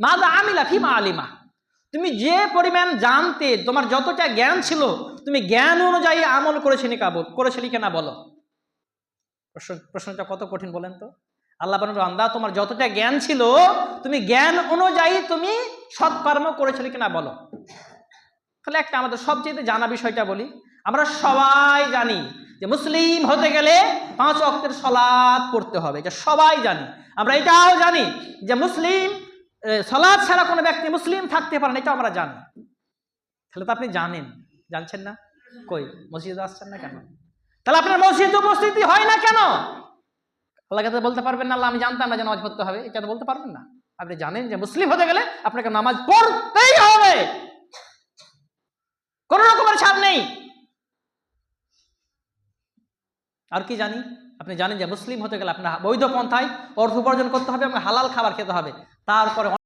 মাযা আমিলা ফিমা আলিমা, তুমি যে পরিমাণ জানতে, তোমার যতটা জ্ঞান ছিল, তুমি জ্ঞান অনুযায়ী আমল করেছিলে কিনা বলো। প্রশ্নটা কত কঠিন বলেন তো। আল্লাহ বলেন বান্দা তোমার যতটা জ্ঞান ছিল, তুমি জ্ঞান অনুযায়ী তুমি সৎকর্ম করেছিলে কিনা বলো। তাহলে একটা আমাদের সবচেয়ে জানা বিষয়টা বলি, আমরা সবাই জানি যে মুসলিম হতে গেলে 5 ওয়াক্তের সালাত পড়তে হবে, এটা সবাই জানি। আমরা এটাও জানি যে মুসলিম সালাত ছাড়া কোনো ব্যক্তি মুসলিম থাকতে পারে না, এটা আমরা জানি। তাহলে তো আপনি জানছেন না, কই মসজিদে আসছেন না কেন? তাহলে আপনার মসজিদে উপস্থিতি হয় না কেন? আল্লাহকে তো বলতে পারবেন না আল্লাহ আমি জানতাম না যে নামাজ পড়তে হবে, এটা তো বলতে পারবেন না। আপনি জানেন যে মুসলিম হতে গেলে আপনাকে নামাজ পড়তেই হবে, কোন রকমের ছাড় নেই। আর কি জানি, আপনি জানেন যে মুসলিম হতে গেলে আপনার বৈধ পন্থায় অর্থ উপার্জন করতে হবে এবং হালাল খাবার খেতে হবে। তারপরে